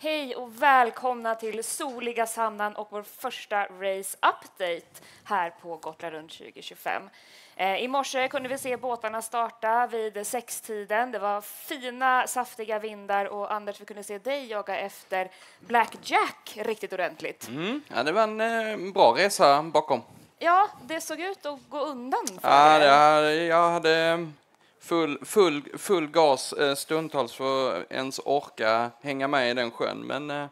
Hej och välkomna till soliga Sandhamn och vår första race update här på Gotland runt 2025. I morse kunde vi se båtarna starta vid 6-tiden. Det var fina, saftiga vindar och Anders, vi kunde se dig jaga efter Black Jack riktigt ordentligt. Ja, det var en bra resa bakom. Ja, det såg ut att gå undan för er. Jag hade full gas stundtals för att ens orka hänga med i den sjön. Men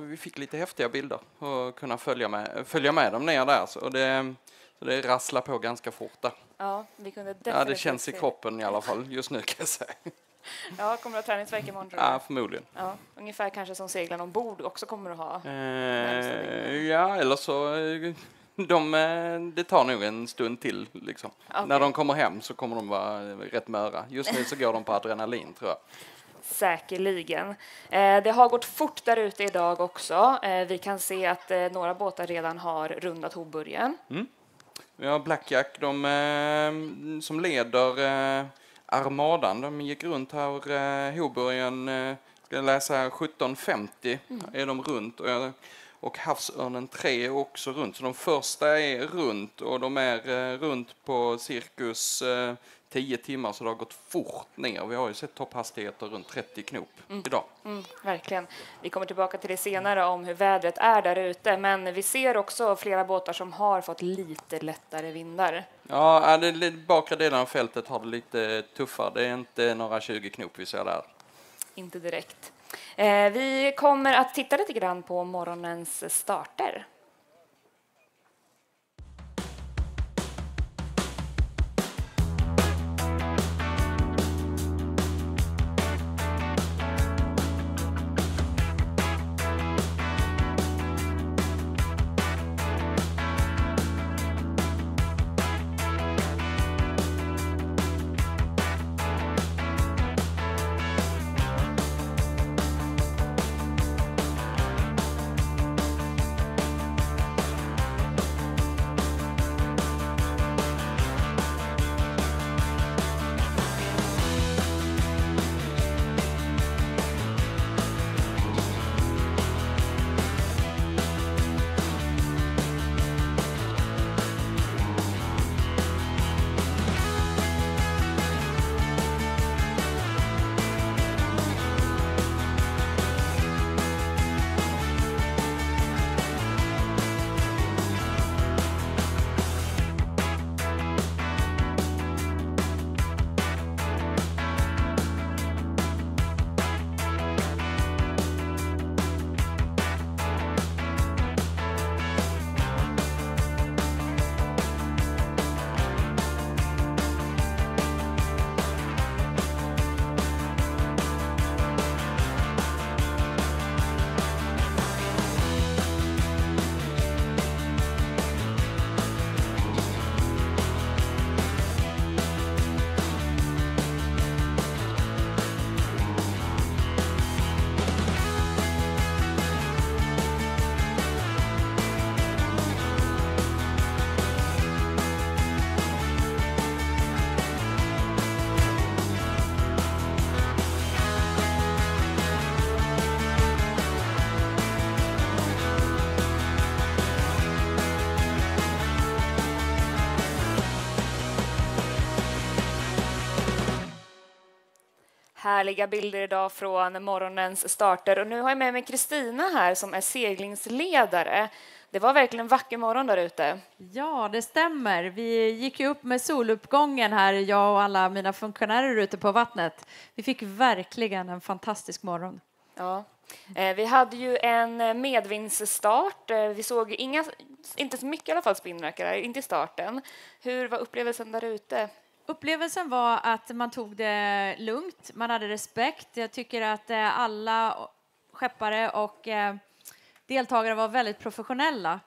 vi fick lite häftiga bilder och kunna följa med dem ner där. Så det rasslar på ganska fort där. Ja, vi kunde definitivt det känns i kroppen i alla fall just nu kan jag säga. Ja, kommer du ha träningsvärk imorgon tror du? Ja, förmodligen. Ja, ungefär kanske som seglarna ombord också kommer att ha. Ja, eller så... det tar nog en stund till. Liksom. Okay. När de kommer hem så kommer de vara rätt möra. Just nu så går de på adrenalin, tror jag. Säkerligen. Det har gått fort där ute idag också. Vi kan se att några båtar redan har rundat Hoburgen. Vi har Black Jack, de som leder armadan. De gick runt här Hoburgen. Ska jag läsa 17.50 är de runt. Och Havsörnen 3 är också runt. Så de första är runt och de är runt på cirkus 10 timmar. Så det har gått fort ner. Vi har ju sett topphastigheter runt 30 knop idag. Verkligen. Vi kommer tillbaka till det senare om hur vädret är där ute. Men vi ser också flera båtar som har fått lite lättare vindar. Ja, det bakre delen av fältet har det lite tuffare. Det är inte några 20 knop vi ser där. Inte direkt. Vi kommer att titta lite grann på morgonens starter. Härliga bilder idag från morgonens starter. Och nu har jag med mig Kristina här som är seglingsledare. Det var verkligen en vacker morgon där ute. Ja, det stämmer. Vi gick ju upp med soluppgången här, jag och alla mina funktionärer ute på vattnet. Vi fick verkligen en fantastisk morgon. Ja. Vi hade ju en medvindsstart. Vi såg inte så mycket i alla fall spinnräckare, inte i starten. Hur var upplevelsen där ute? Upplevelsen var att man tog det lugnt, man hade respekt. Jag tycker att alla skeppare och deltagare var väldigt professionella.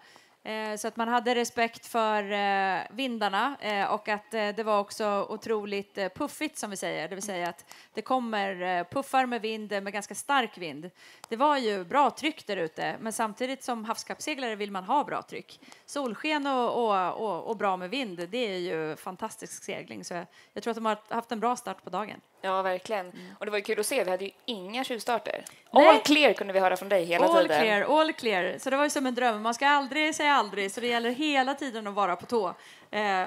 Så att man hade respekt för vindarna och att det var också otroligt puffigt som vi säger. Det vill säga att det kommer puffar med vind med ganska stark vind. Det var ju bra tryck där ute, men samtidigt som havskappseglare vill man ha bra tryck. Solsken och bra med vind, det är ju fantastisk segling. Så jag tror att de har haft en bra start på dagen. Ja, verkligen. Och det var ju kul att se. Vi hade ju inga tjuvstarter. Nej. All clear kunde vi höra från dig hela tiden. All clear. Så det var ju som en dröm. Man ska aldrig säga aldrig, så det gäller hela tiden att vara på tå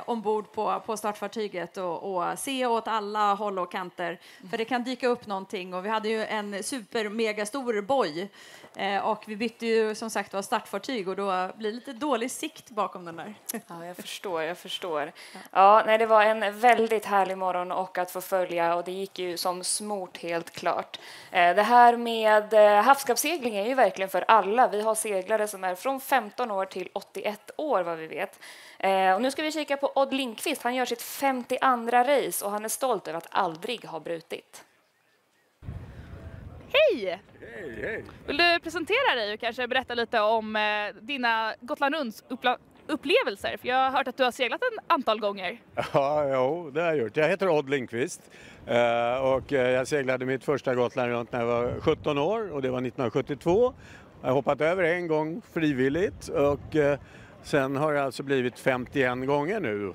ombord på startfartyget och se åt alla håll och kanter. För det kan dyka upp någonting, och vi hade ju en mega stor boj. Och vi bytte ju som sagt startfartyg, och då blir det lite dålig sikt bakom den där. Ja, jag förstår. Ja, nej, det var en väldigt härlig morgon och att få följa, och det gick ju som smort helt klart. Det här med havskappssegling är ju verkligen för alla. Vi har seglare som är från 15 år till 81 år vad vi vet. Och nu ska vi kika på Odd Lindqvist. Han gör sitt 52:a race och han är stolt över att aldrig ha brutit. Hej! Hej! Vill du presentera dig och kanske berätta lite om dina Gotland Runds upplevelser? För jag har hört att du har seglat en antal gånger. Ja, jo, det har jag gjort. Jag heter Odd Lindqvist och jag seglade mitt första Gotland runt när jag var 17 år, och det var 1972. Jag har hoppat över en gång frivilligt, och sen har jag alltså blivit 51 gånger nu.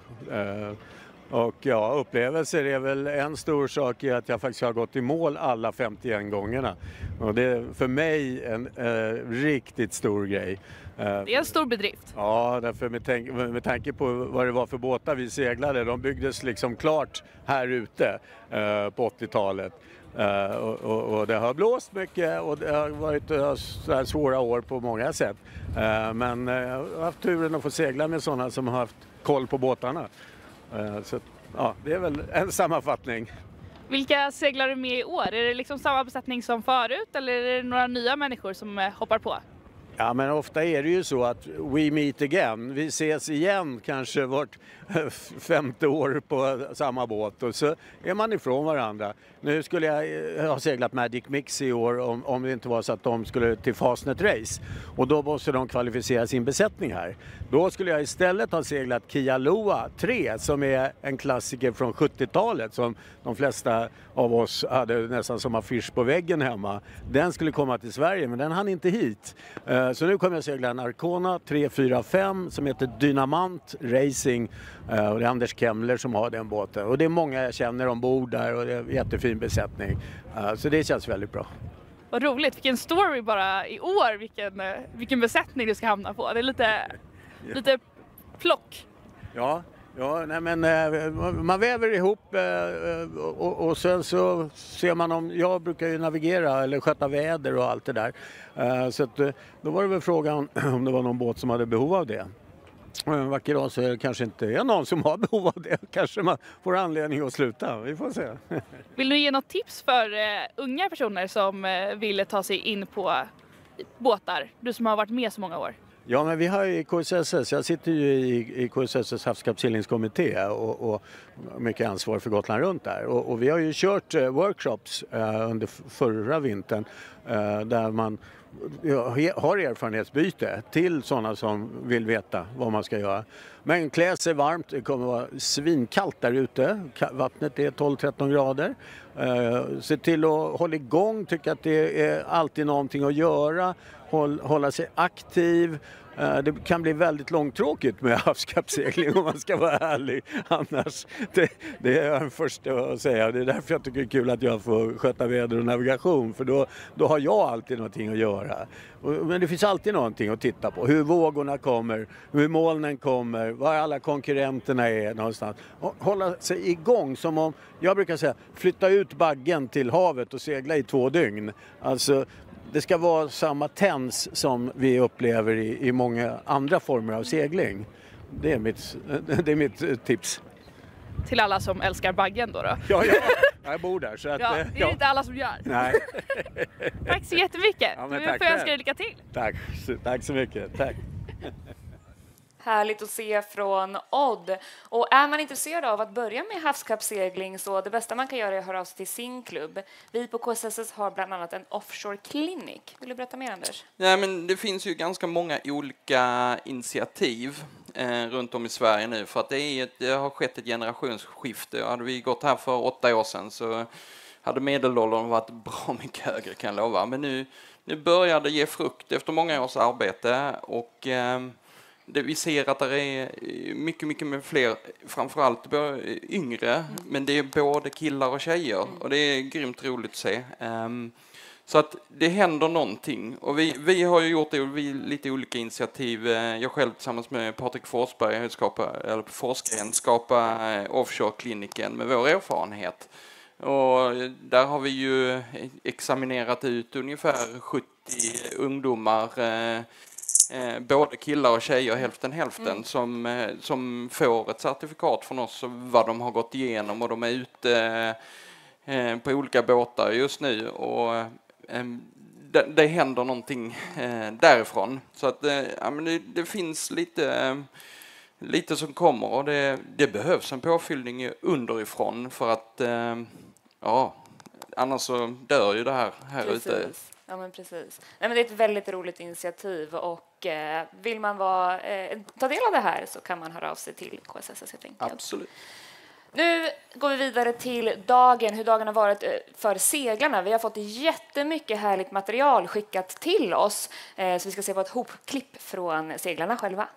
Och ja, upplevelser är väl en stor sak i att jag faktiskt har gått i mål alla 51 gångerna. Och det är för mig en riktigt stor grej. Det är en stor bedrift. Ja, därför med tanke på vad det var för båtar vi seglade. De byggdes liksom klart här ute på 80-talet. Och det har blåst mycket, och det har varit så här svåra år på många sätt. Men jag har haft turen att få segla med sådana som har haft koll på båtarna. Så ja, det är väl en sammanfattning. Vilka seglar du med i år? Är det liksom samma besättning som förut, eller är det några nya människor som hoppar på? Ja, men ofta är det ju så att we meet again. Vi ses igen kanske vart 5:e år på samma båt, och så är man ifrån varandra. Nu skulle jag ha seglat Magic Mix i år om det inte var så att de skulle till Fastnet Race. Och då måste de kvalificera sin besättning här. Då skulle jag istället ha seglat Kialoa 3 som är en klassiker från 70-talet som de flesta av oss hade nästan som affisch på väggen hemma. Den skulle komma till Sverige, men den hann inte hit. Så nu kommer jag segla en Arcona 345 som heter Dynamant Racing. Och det är Anders Kemmler som har den båten. Och det är många jag känner ombord där, och det är en jättefin besättning. Så det känns väldigt bra. Vad roligt, vilken story bara i år, vilken besättning du ska hamna på. Det är lite plock. Ja, nej, men man väver ihop och sen så ser man om, jag brukar ju navigera eller sköta väder och allt det där. Så att, då var det väl frågan om det var någon båt som hade behov av det. En vacker dag så är det kanske inte är någon som har behov av det. Kanske man får anledning att sluta. Vi får se. Vill du ge något tips för unga personer som vill ta sig in på båtar? Du som har varit med så många år. Ja, men vi har ju i KSSS, jag sitter ju i KSSS havskappsseglingskommitté och mycket ansvar för Gotland runt där. Och vi har ju kört workshops under förra vintern där man har erfarenhetsbyte till sådana som vill veta vad man ska göra. Men klä sig varmt, det kommer vara svinkallt där ute. Vattnet är 12-13 grader. Se till att hålla igång, tycka att det är alltid någonting att göra. Hålla sig aktiv. Det kan bli väldigt långtråkigt med havskappssegling om man ska vara ärlig. Annars, det är jag den första att säga. Det är därför jag tycker det är kul att jag får sköta väder och navigation. För då har jag alltid någonting att göra. Men det finns alltid någonting att titta på. Hur vågorna kommer, hur molnen kommer, var alla konkurrenterna är någonstans. Hålla sig igång som om, jag brukar säga, flytta ut baggen till havet och segla i 2 dygn. Alltså, det ska vara samma tens som vi upplever i många andra former av segling. Det är mitt tips. Till alla som älskar baggen då? Ja, jag bor där. Så att, ja, det är inte alla som gör. Nej. Tack så jättemycket. Ja, nu får jag önska dig lycka till. Tack så mycket. Tack. Härligt att se från Odd. Och är man intresserad av att börja med havskappssegling så det bästa man kan göra är att höra av sig till sin klubb. Vi på KSSS har bland annat en offshore clinic. Vill du berätta mer, Anders? Ja, men det finns ju ganska många olika initiativ runt om i Sverige nu för att det har skett ett generationsskifte. Hade vi gått här för 8 år sedan så hade medelåldern varit bra mycket högre, kan jag lova. Men nu börjar det ge frukt efter många års arbete och vi ser att det är mycket med fler, framförallt yngre, men det är både killar och tjejer och det är grymt roligt att se. Så att det händer någonting. Och vi har ju gjort lite olika initiativ. Jag själv tillsammans med Patrik Forsberg forskaren skapa offshore-kliniken med vår erfarenhet. Och där har vi ju examinerat ut ungefär 70 ungdomar, både killar och tjejer, hälften, som får ett certifikat från oss och vad de har gått igenom, och de är ute på olika båtar just nu, och det händer någonting därifrån. Så att det finns lite som kommer, och det behövs en påfyllning underifrån för att annars så dör ju det här ute. Ja, men precis. Nej, men det är ett väldigt roligt initiativ, och vill man ta del av det här så kan man höra av sig till KSSS helt enkelt. Absolut. Nu går vi vidare till hur dagen har varit för seglarna. Vi har fått jättemycket härligt material skickat till oss, så vi ska se på ett hopklipp från seglarna själva.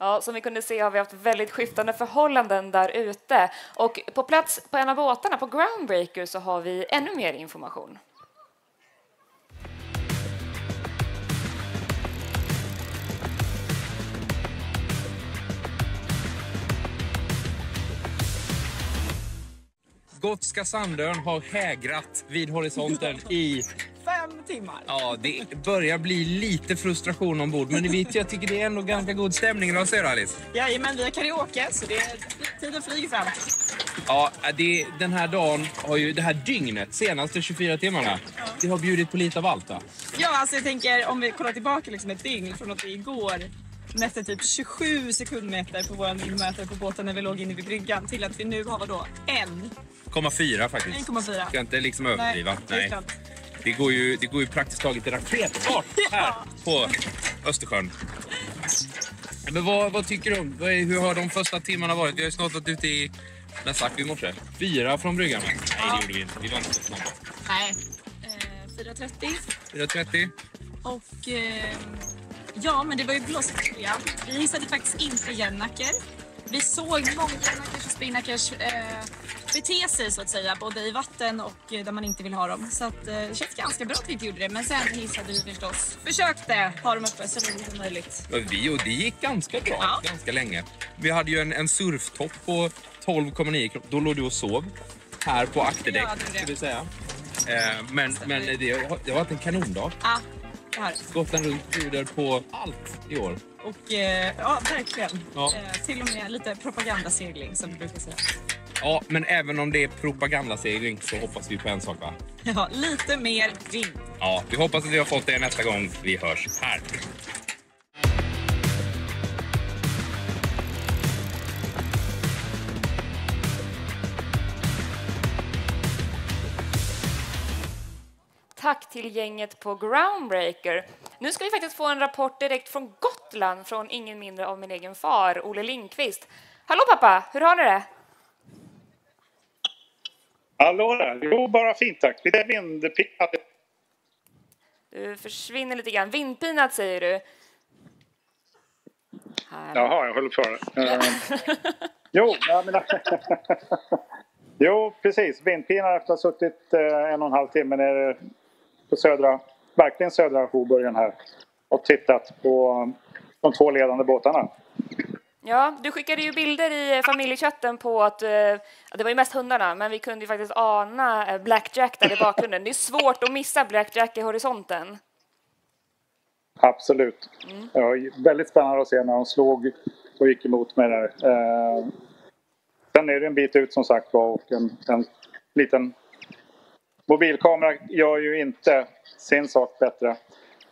Ja, som vi kunde se har vi haft väldigt skiftande förhållanden där ute. Och på plats på en av båtarna, på Groundbreaker, så har vi ännu mer information. Gotska Sandön har hägrat vid horisonten i 5 timmar. Ja, det börjar bli lite frustration ombord, men jag tycker det är ändå ganska god stämning idag, ser du, Alice? Jajamän, vi har karaoke, så tiden flyger fram. Ja, den här dagen har ju, det här dygnet, senaste 24 timmarna, det har bjudit på lite av allt, va? Ja, alltså jag tänker, om vi kollar tillbaka liksom ett dygn från att vi igår mätte typ 27 sekundmeter på vår mätare på båten när vi låg inne vid bryggan, till att vi nu har då 1,4 faktiskt. 1,4. Ska inte liksom överdriva. Nej. Det går ju praktiskt taget i raketfart här på Östersjön. Men vad tycker du om? Hur har de första timmarna varit? Vi har ju snart varit ute i, när sagt vi i morse, 4 från bryggan. Nej, det gjorde vi inte. Vi var inte så snabba. Nej, 4.30. 4.30. Och ja, men det var ju blåsigt i början. Vi hissade faktiskt inte Jennaker. Vi såg många Jennakers och Spinnackers bete sig, så att säga, både i vatten och där man inte vill ha dem. Så att, det känns ganska bra att vi inte gjorde det, men sen hissade vi förstås. Försökte ha dem uppe så länge som möjligt. Och det gick ganska bra, ganska länge. Vi hade ju en surftopp på 12,9. Då låg du och sov här på akterdäck, ska vi säga. Men det har varit en kanondag. Ja, det har det. Gotland runt bjuder på allt i år. Och ja, verkligen. Ja. Till och med lite propagandasegling, som du brukar säga. Ja, men även om det är propagandasegling så hoppas vi på en sak, va? Ja, lite mer vind. Ja, vi hoppas att vi har fått det nästa gång vi hörs här. Tack till gänget på Groundbreaker. Nu ska vi faktiskt få en rapport direkt från Gotland från ingen mindre av min egen far, Olle Lindqvist. Hallå pappa, hur har ni det? Hallå där. Jo, bara fint tack. Lite vindpinat. Du försvinner lite grann. Vindpinat säger du. Här. Jaha, jag håller på det. Jo, jag menar... Jo, precis. Vindpinat efter att ha suttit 1,5 timme nere på verkligen södra Hoburgen här. Och tittat på de 2 ledande båtarna. Ja, du skickade ju bilder i familjechatten på att det var ju mest hundarna, men vi kunde ju faktiskt ana Blackjack där i bakgrunden. Det är svårt att missa Blackjack i horisonten. Absolut. Det var väldigt spännande att se när de slog och gick emot mig där. Sen är det en bit ut som sagt var, och en liten mobilkamera gör ju inte sin sak bättre.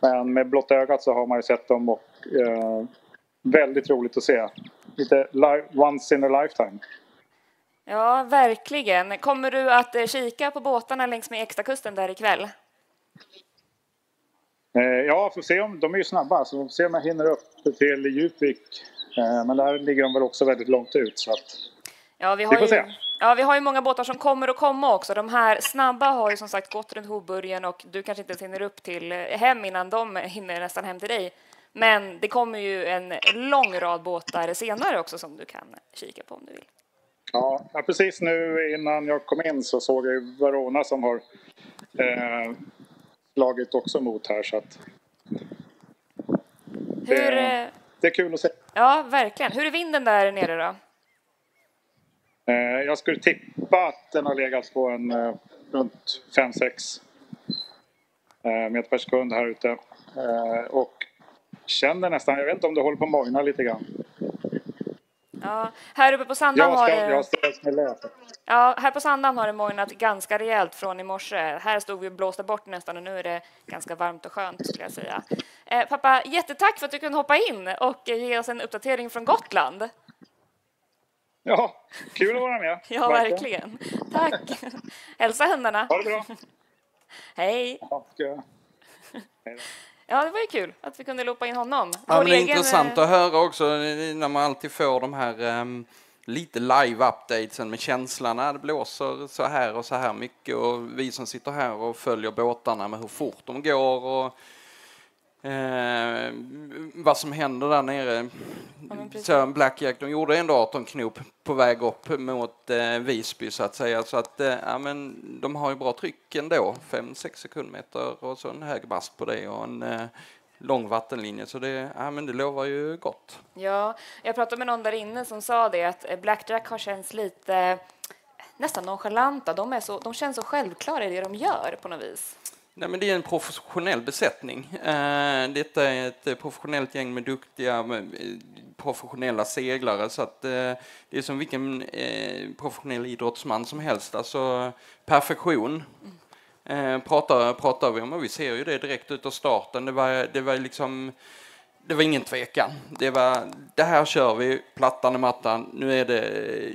Men med blotta ögat så har man ju sett dem och väldigt roligt att se. Lite once in a lifetime. Ja, verkligen. Kommer du att kika på båtarna längs med Ekstakusten där ikväll? Ja, får se om de är ju snabba, så får se om jag hinner upp till Djupvik. Men där ligger de väl också väldigt långt ut, så att ja, vi har ju många båtar som kommer att komma också. De här snabba har ju som sagt gått runt Hoburgen och du kanske inte hinner upp till hem innan de hinner nästan hem till dig. Men det kommer ju en lång rad båtar senare också som du kan kika på om du vill. Ja, precis nu innan jag kom in så såg jag ju Verona som har slagit också mot här, så att det är kul att se. Ja, verkligen. Hur är vinden där nere då? Jag skulle tippa att den har legat på en runt 5-6 meter per sekund här ute. Och känner nästan, jag vet inte om det håller på att mojna lite grann. Ja, här uppe på Sandhamn har här på Sandhamn har det mojnat ganska rejält från i morse. Här stod vi och blåste bort nästan och nu är det ganska varmt och skönt skulle jag säga. Pappa, jättetack för att du kunde hoppa in och ge oss en uppdatering från Gotland. Ja, kul att vara med. Ja, verkligen. Tack. Hälsa hundarna. Ha det bra. Hej. Ja, det var ju kul att vi kunde loopa in honom. Ja, men det är intressant att höra också när man alltid får de här lite live-updatesen med känslan. Det blåser så här mycket och vi som sitter här och följer båtarna med hur fort de går och vad som händer där nere. Så Blackjack, de gjorde ändå 18 knop på väg upp mot Visby så att säga. Så att men de har ju bra tryck ändå. 5-6 sekundmeter och så en hög mast på det och en lång vattenlinje. Så det lovar ju gott. Ja, jag pratade med någon där inne som sa det att Blackjack har känts lite nästan nonchalanta. De känns så självklara i det de gör på något vis. Nej, men det är en professionell besättning. Detta är ett professionellt gäng med duktiga professionella seglare. Så att, det är som vilken professionell idrottsman som helst. Alltså perfektion pratar vi om. Och vi ser ju det direkt ut av starten. Det var ingen tvekan. Det här kör vi, plattan i mattan. Nu är det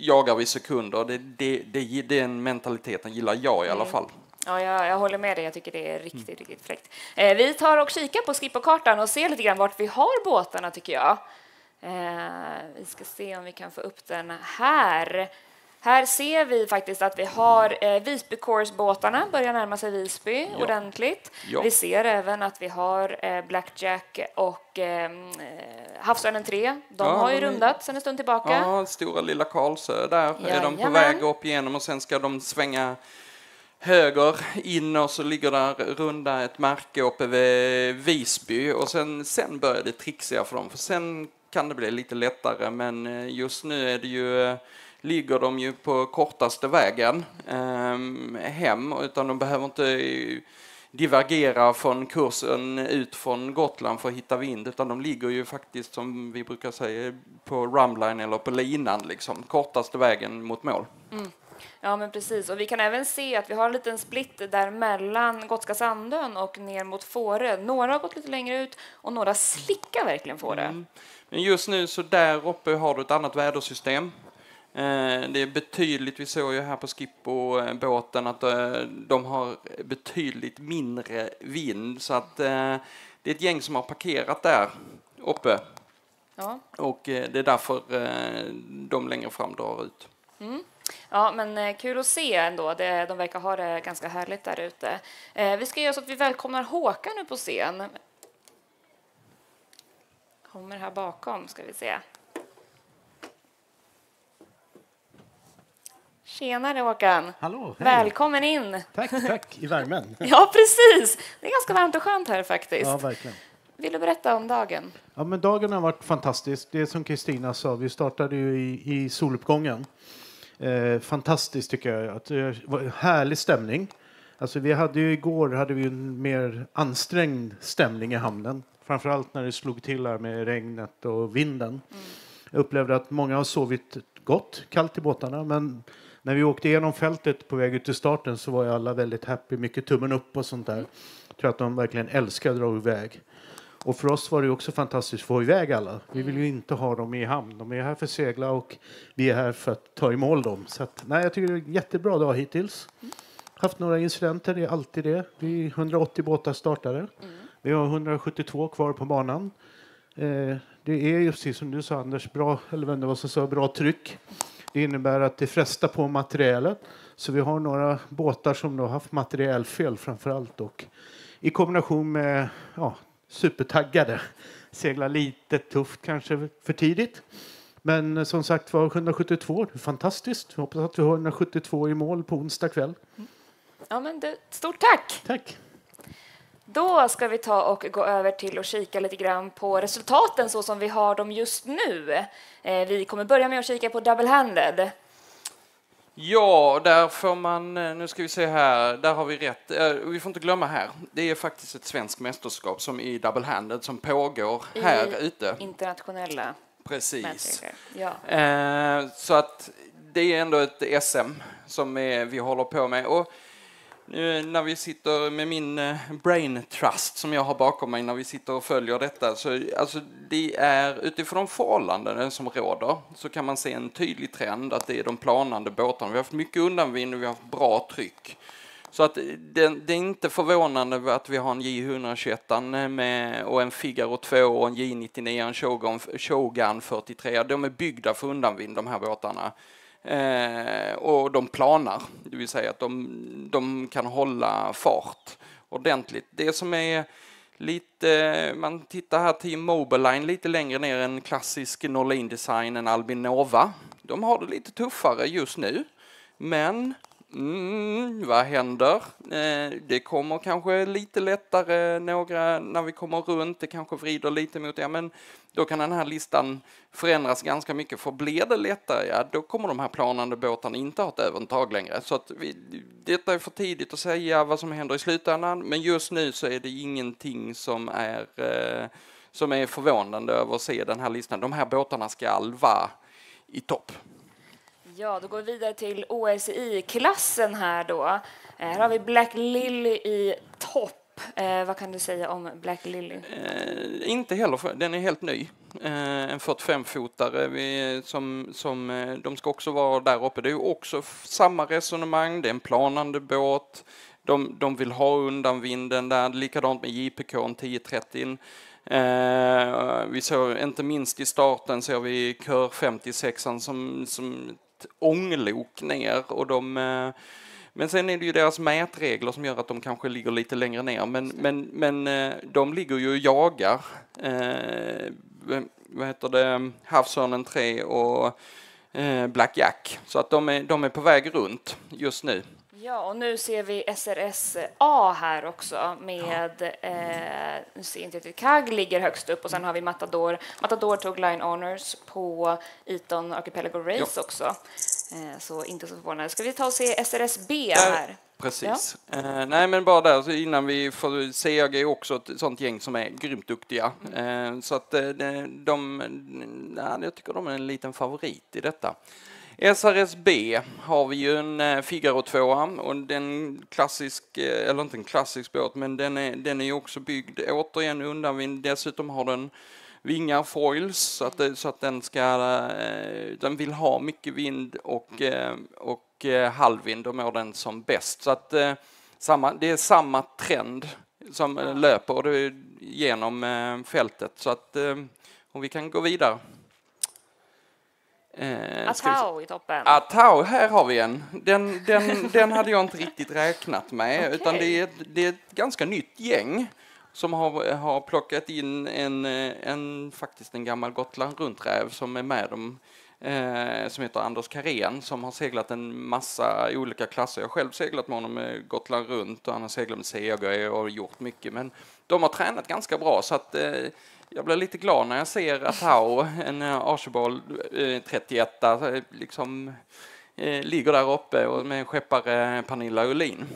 jagar vi sekunder. Den mentaliteten gillar jag i alla fall. Ja, jag håller med dig. Jag tycker det är riktigt fräckt. Vi tar och kikar på skipperkartan och ser lite grann vart vi har båtarna tycker jag. Vi ska se om vi kan få upp den här. Här ser vi faktiskt att vi har Visby Course-båtarna börjar närma sig Visby ordentligt. Ja. Vi ser även att vi har Blackjack och Havsörnen 3. De har ju rundat sedan en stund tillbaka. Ja, stora lilla Karlsö där är de på väg upp igenom och sen ska de svänga höger in och så ligger där runda ett märke uppe vid Visby och sen börjar det trixiga för dem. För sen kan det bli lite lättare men just nu är det ju ligger de ju på kortaste vägen hem utan de behöver inte divergera från kursen ut från Gotland för att hitta vind utan de ligger ju faktiskt som vi brukar säga på rumline eller på linan liksom kortaste vägen mot mål. Mm. Ja, men precis. Och vi kan även se att vi har en liten split där mellan Gotska Sandön och ner mot Fårö. Några har gått lite längre ut och några slickar verkligen Fårö. Mm. Men just nu så där uppe har du ett annat vädersystem. Det är betydligt, vi såg ju här på Skippo-båten att de har betydligt mindre vind så att det är ett gäng som har parkerat där uppe. Ja. Och det är därför de längre fram drar ut. Mm. Ja, men kul att se ändå. De verkar ha det ganska härligt där ute. Vi ska göra så att vi välkomnar Håkan nu på scen. Kommer här bakom, ska vi se. Tjenare Håkan. Hallå, hej. Välkommen in. Tack, i värmen. Ja, precis. Det är ganska varmt och skönt här faktiskt. Ja, verkligen. Vill du berätta om dagen? Ja, men dagen har varit fantastisk. Det är som Kristina sa, vi startade ju i soluppgången. Fantastiskt tycker jag. Att det var en härlig stämning. Alltså igår hade vi en mer ansträngd stämning i hamnen. Framförallt när det slog till här med regnet och vinden. Jag upplevde att många har sovit gott, kallt i båtarna. Men när vi åkte igenom fältet på väg ut till starten så var ju alla väldigt happy. Mycket tummen upp och sånt där. Jag tror att de verkligen älskar att dra iväg. Och för oss var det också fantastiskt att få iväg alla. Vi vill ju inte ha dem i hamn. De är här för att segla och vi är här för att ta i mål dem. Så att, jag tycker det är en jättebra dag hittills. Haft några incidenter, det är alltid det. Vi är 180 båtar startade. Vi har 172 kvar på banan. Det är ju precis som du sa Anders, bra tryck. Det innebär att det frestar på materialet. Så vi har några båtar som då har haft materialfel framförallt. Och i kombination med supertaggade. Seglar lite tufft kanske för tidigt. Men som sagt var 172, det är fantastiskt. Jag hoppas att vi har 172 i mål på onsdag kväll. Ja, men stort tack! Tack! Då ska vi ta och gå över till och kika lite grann på resultaten så som vi har dem just nu. Vi kommer börja med att kika på double-handed. Ja, där får man, nu ska vi se här, där har vi rätt. Vi får inte glömma här, det är faktiskt ett svenskt mästerskap som i double-handed som pågår här ute. Internationella. Precis. Ja. Så att det är ändå ett SM som vi håller på med. Och när vi sitter med min brain trust som jag har bakom mig när vi sitter och följer detta, så alltså det är utifrån de förhållanden som råder så kan man se en tydlig trend att det är de planande båtarna. Vi har haft mycket undanvind och vi har haft bra tryck. Så att det är inte förvånande att vi har en J121 med, och en Figaro 2 och en J99 och en Shogun 43. De är byggda för undanvind, de här båtarna. Och de planar, det vill säga att de kan hålla fart ordentligt. Det som är lite, man tittar här till Mobiline lite längre ner, en klassisk Norlin design, en Albinova. De har det lite tuffare just nu, men vad händer? Det kommer kanske lite lättare några när vi kommer runt, det kanske vrider lite mot det, men då kan den här listan förändras ganska mycket, för blir det lättare, då kommer de här planande båtarna inte ha ett övertag längre. Så att detta är för tidigt att säga vad som händer i slutändan, men just nu så är det ingenting som är förvånande över att se den här listan. De här båtarna ska vara i topp. Ja, då går vi vidare till OSI-klassen här då. Här har vi Black Lily i topp. Vad kan du säga om Black Lily? Inte heller, den är helt ny. En 45-fotare som de ska också vara där uppe. Det är ju också samma resonemang, det är en planande båt. De vill ha undanvinden där, likadant med JPK 1030. Vi såg, inte minst i starten, så vi kör 56an som ett ånglok ner, och men sen är det ju deras mätregler som gör att de kanske ligger lite längre ner, men de ligger ju och jagar Havsörnen 3 och Black Jack, så att de är på väg runt just nu. Ja, och nu ser vi SRS A här också med, nu ser inte riktigt, KAG ligger högst upp och sen har vi Matador. Matador tog Line Honors på Eton Archipelago Race också, så inte så förvånande. Ska vi ta och se SRS B här? Precis. Ja. Nej, men bara där, så innan vi får CAG är också ett sånt gäng som är grymt duktiga. Så att jag tycker de är en liten favorit i detta. SRSB har vi ju en Figaro 2 och den klassisk, eller inte en klassisk båt, men den är ju också byggd återigen undanvind. Dessutom har den vingar foils så att den vill ha mycket vind och halvvind, och mår den som bäst. Så att det är samma trend som löper genom fältet, så att om vi kan gå vidare. Atao i toppen. Atao, här har vi en. Den hade jag inte riktigt räknat med. Okay. Utan det är ett ganska nytt gäng som har plockat in faktiskt en gammal Gotland runträv som är med dem. Som heter Anders Karén som har seglat en massa olika klasser. Jag har själv seglat med honom med Gotland runt och han har seglat med Seger och gjort mycket. Men de har tränat ganska bra så att jag blir lite glad när jag ser Atao, en Archibald 31 liksom ligger där uppe och med skeppare Pernilla Ullin.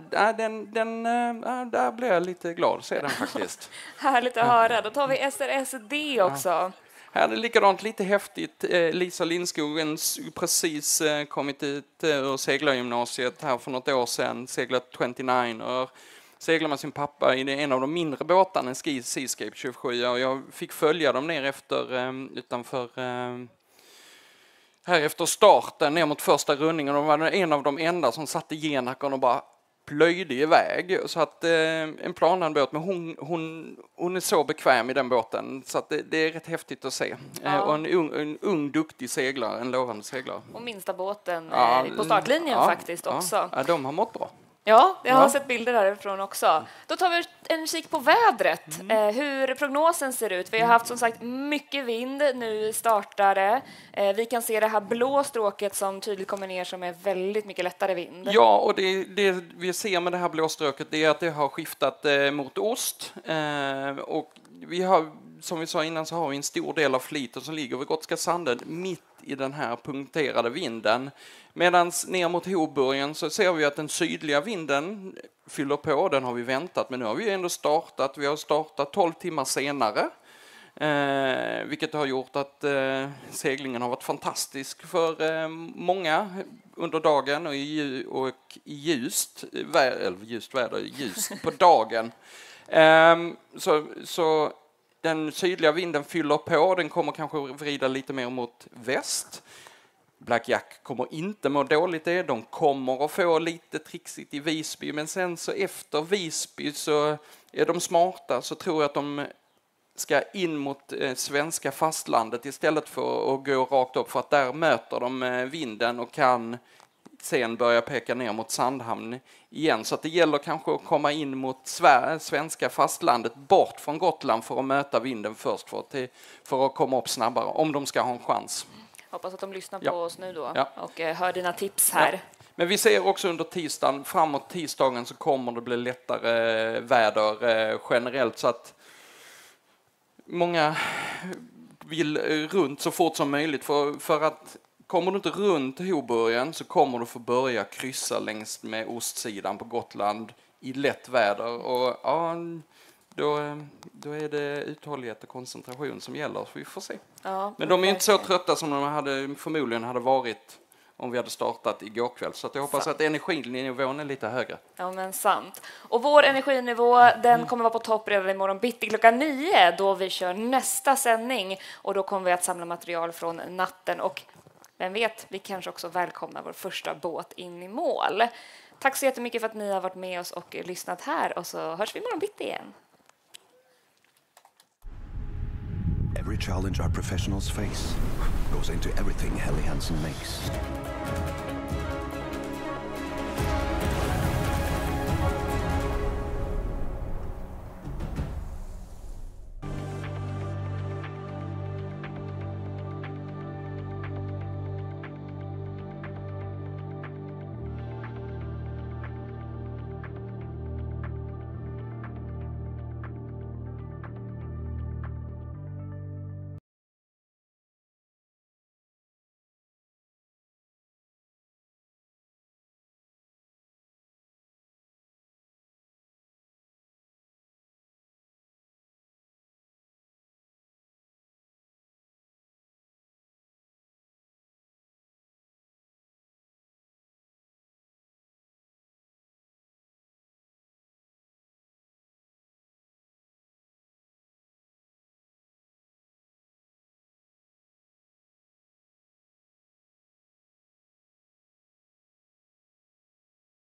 Där blir jag lite glad att se den faktiskt. Härligt att höra. Då tar vi SRSD också. Ja. Här är det likadant lite häftigt. Lisa Lindskogen precis kommit ut ur seglargymnasiet här för något år sedan. Seglat 29 och seglar med sin pappa i en av de mindre båtarna, en Seascape 27. Och jag fick följa dem ner här efter starten ner mot första rundningen. De var en av de enda som satte genhackern och bara plöjde iväg. Så att en planad båt, men hon är så bekväm i den båten så att det är rätt häftigt att se. Och en ung duktig seglare, en lovande seglare. Och minsta båten på startlinjen faktiskt också. Ja, de har mått bra. Ja, jag har sett bilder därifrån också. Då tar vi en kik på vädret, hur prognosen ser ut. Vi har haft som sagt mycket vind nu startare. Vi kan se det här blå stråket som tydligt kommer ner som är väldigt mycket lättare vind. Ja, och det vi ser med det här blåstråket det är att det har skiftat mot ost. Och vi har, som vi sa innan, så har vi en stor del av fliten som ligger vid Gotska sanden mitt i den här punkterade vinden. Medan ner mot Hoburgen så ser vi att den sydliga vinden fyller på. Den har vi väntat, men nu har vi ändå startat. Vi har startat 12 timmar senare. Vilket har gjort att seglingen har varit fantastisk för många under dagen och i ljust väder, ljust på dagen. Så den sydliga vinden fyller på. Den kommer kanske vrida lite mer mot väst. Black Jack kommer inte må dåligt det. De kommer att få lite trixigt i Visby. Men sen så efter Visby så är de smarta. Så tror jag att de ska in mot svenska fastlandet istället för att gå rakt upp. För att där möter de vinden och kan sen börja peka ner mot Sandhamn igen. Så att det gäller kanske att komma in mot svenska fastlandet bort från Gotland för att möta vinden först. För att komma upp snabbare om de ska ha en chans. Hoppas att de lyssnar på oss nu då och hör dina tips här. Ja. Men vi ser också under tisdagen, framåt tisdagen så kommer det bli lättare väder generellt så att många vill runt så fort som möjligt för att kommer du inte runt Hoburgen så kommer du få börja kryssa längs med ostsidan på Gotland i lätt väder och då är det uthållighet och koncentration som gäller, så vi får se. Ja, men de är inte så trötta som de förmodligen hade varit om vi hade startat igår kväll. Så att jag hoppas att energinivån är lite högre. Ja, men sant. Och vår energinivå, den kommer vara på topp redan imorgon bitti klockan 9 då vi kör nästa sändning. Och då kommer vi att samla material från natten. Och vem vet, vi kanske också välkomnar vår första båt in i mål. Tack så jättemycket för att ni har varit med oss och lyssnat här. Och så hörs vi imorgon bitti igen. Every challenge our professionals face goes into everything Helly Hansen makes.